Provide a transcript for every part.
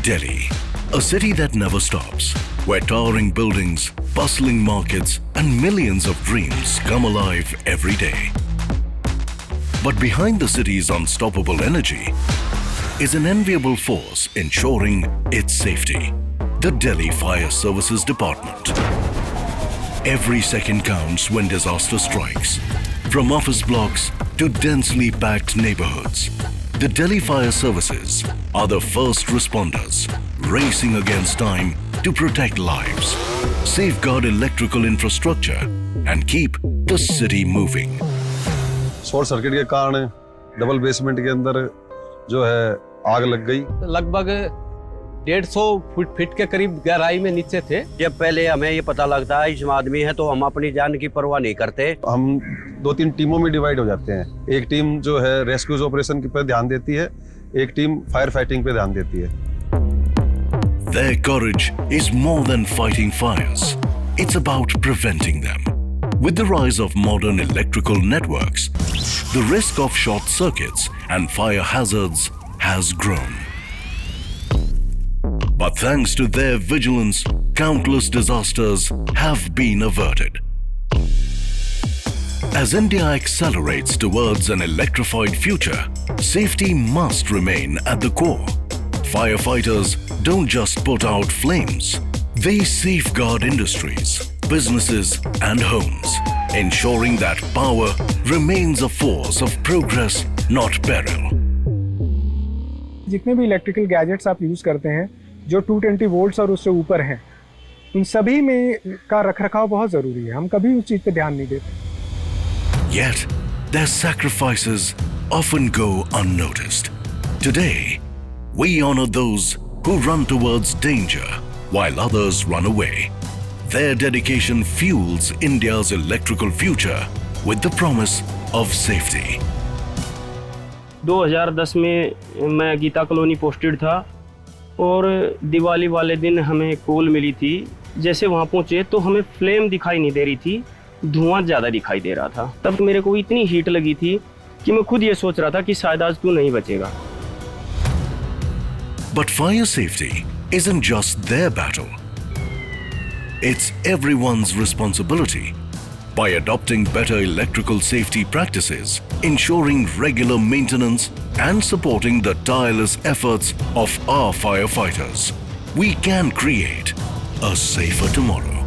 Delhi, a city that never stops, where towering buildings, bustling markets, and millions of dreams come alive every day. But behind the city's unstoppable energy is an enviable force ensuring its safety: the Delhi Fire Services Department. Every second counts when disaster strikes. From office blocks to densely packed neighborhoods, the Delhi Fire Services are the first responders, racing against time to protect lives, safeguard electrical infrastructure, and keep the city moving. Short circuit के कारण double basement के अंदर जो है आग लग गई। लगभग 150 फीट के करीब गहराई में नीचे थे। जब पहले हमें ये पता लगता है इसमें आदमी है तो हम अपनी जान की परवाह नहीं करते। हम 2-3 टीमों में डिवाइड हो जाते हैं। एक टीम जो है रेस्क्यूज ऑपरेशन पर ध्यान देती है, एक टीम फायर फाइटिंग पे ध्यान देती है। Their courage is more than fighting fires. It's about preventing them. With the rise of modern electrical networks, the risk of short circuits and fire hazards has grown. But thanks to their vigilance, countless disasters have been averted. As India accelerates towards an electrified future, safety must remain at the core. Firefighters don't just put out flames, they safeguard industries, businesses, and homes, ensuring that power remains a force of progress, not peril. जितने भी electrical gadgets आप use करते हैं जो 220 volts और उससे ऊपर हैं, उन सभी में का रखरखाव बहुत ज़रूरी है। हम कभी उस चीज़ पे ध्यान नहीं देते। Yet, their sacrifices often go unnoticed. Today, we honor those who run towards danger while others run away. Their dedication fuels India's electrical future with the promise of safety. 2010 में मैं गीता कॉलोनी पोस्टेड था और दिवाली वाले दिन हमें call मिली थी। जैसे वहाँ पहुँचे तो हमें फ्लेम दिखाई नहीं दे रही थी, धुआं ज़्यादा दिखाई दे रहा था। तब मेरे को इतनी हीट लगी थी कि मैं खुद ये सोच रहा था कि शायद आज तू नहीं बचेगा। But fire safety isn't just their battle. It's everyone's responsibility. By adopting better electrical safety practices, ensuring regular maintenance, and supporting the tireless efforts of our firefighters, we can create a safer tomorrow.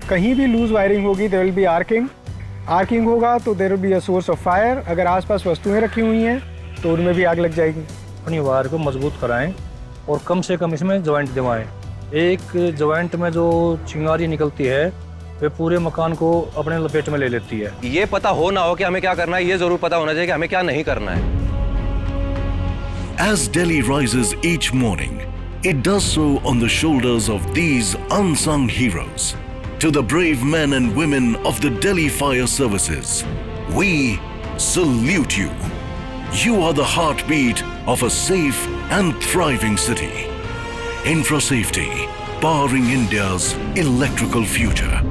कहीं भी loose wiring होगी, there will be arcing. Arcing होगा तो there will be a source of fire. अगर आसपास वस्तुएं रखी हुई हैं तो उनमें भी आग लग जाएगी। अपनी वायर को मजबूत कराएं और कम से कम इसमें ज्वाइंट दिलवाएं। एक ज्वाइंट में जो चिंगारी निकलती है वे पूरे मकान को अपने लपेट में ले लेती है। ये पता हो ना हो कि हमें क्या करना है, ये जरूर पता होना चाहिए कि हमें क्या नहीं करना है। As Delhi rises each morning, it does so on the shoulders of these unsung heroes. To the brave men and women of the Delhi Fire Services, we salute you. You are the heartbeat of a safe and thriving city. Infra safety, powering India's electrical future.